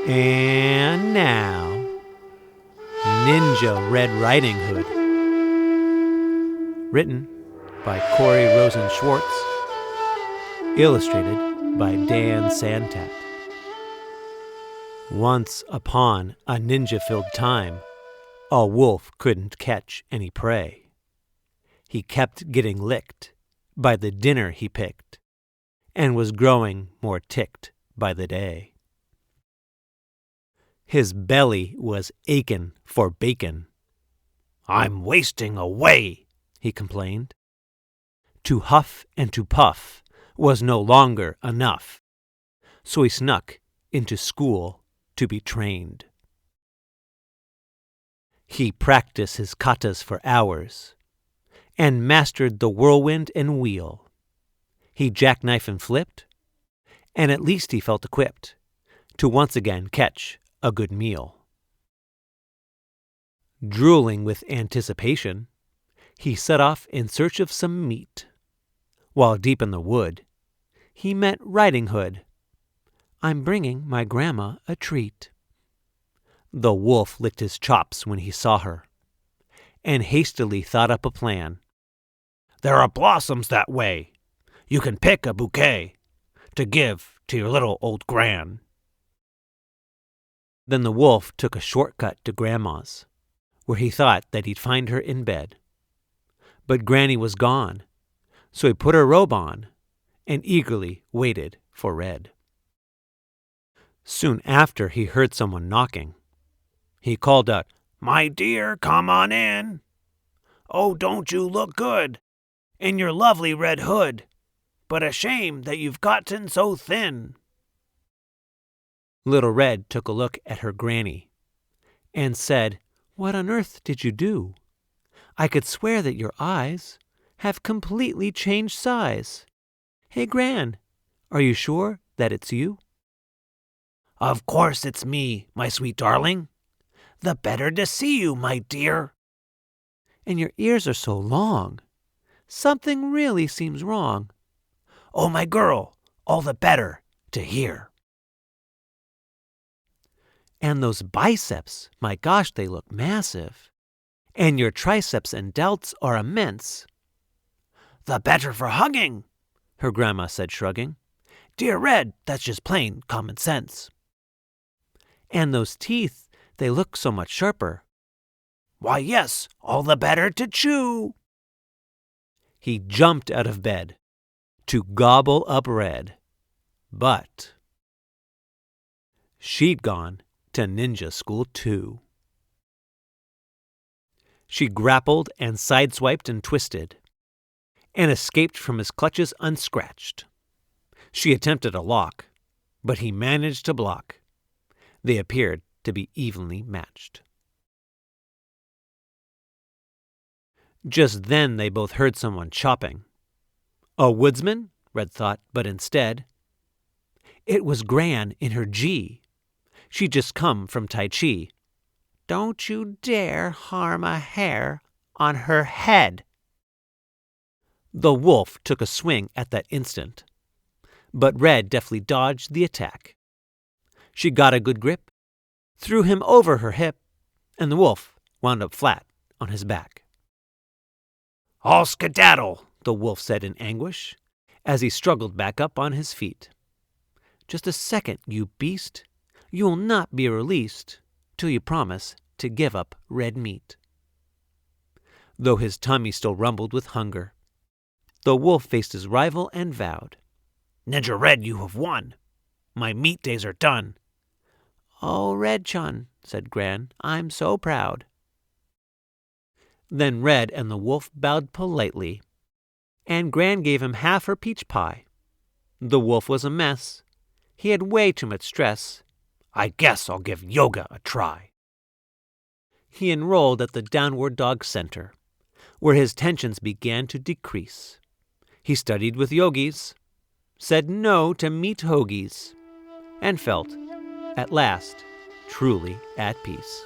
And now, Ninja Red Riding Hood. Written by Corey Rosen Schwartz. Illustrated by Dan Santat. Once upon a ninja-filled time, a wolf couldn't catch any prey. He kept getting licked by the dinner he picked, and was growing more ticked by the day. His belly was achin' for bacon. "I'm wasting away," he complained. To huff and to puff was no longer enough, so he snuck into school to be trained. He practiced his katas for hours, and mastered the whirlwind and wheel. He jackknifed and flipped, and at least he felt equipped to once again catch a good meal. Drooling with anticipation, he set off in search of some meat. While deep in the wood, he met Riding Hood. "I'm bringing my grandma a treat." The wolf licked his chops when he saw her, and hastily thought up a plan. "There are blossoms that way. You can pick a bouquet to give to your little old gran." Then the wolf took a shortcut to Grandma's, where he thought that he'd find her in bed. But Granny was gone, so he put her robe on and eagerly waited for Red. Soon after, he heard someone knocking. He called out, "My dear, come on in. Oh, don't you look good in your lovely red hood, but a shame that you've gotten so thin." Little Red took a look at her granny and said, "What on earth did you do? I could swear that your eyes have completely changed size. Hey, Gran, are you sure that it's you?" "Of course it's me, my sweet darling. The better to see you, my dear." "And your ears are so long. Something really seems wrong." "Oh, my girl, all the better to hear." "And those biceps, my gosh, they look massive. And your triceps and delts are immense." "The better for hugging," her grandma said, shrugging. "Dear Red, that's just plain common sense." "And those teeth, they look so much sharper." "Why, yes, all the better to chew." He jumped out of bed to gobble up Red, but she'd gone to ninja school too. She grappled and sideswiped and twisted, and escaped from his clutches unscratched. She attempted a lock, but he managed to block. They appeared to be evenly matched. Just then they both heard someone chopping. A woodsman, Red thought, but instead, it was Gran in her G. She'd just come from Tai Chi. "Don't you dare harm a hair on her head." The wolf took a swing at that instant, but Red deftly dodged the attack. She got a good grip, threw him over her hip, and the wolf wound up flat on his back. "All skedaddle," the wolf said in anguish, as he struggled back up on his feet. "Just a second, you beast. You will not be released till you promise to give up red meat." Though his tummy still rumbled with hunger, the wolf faced his rival and vowed, "Ninja Red, you have won. My meat days are done." "Oh, Red-chun," said Gran, "I'm so proud." Then Red and the wolf bowed politely, and Gran gave him half her peach pie. The wolf was a mess. He had way too much stress. "I guess I'll give yoga a try." He enrolled at the Downward Dog Center, where his tensions began to decrease. He studied with yogis, said no to meat hoagies, and felt, at last, truly at peace.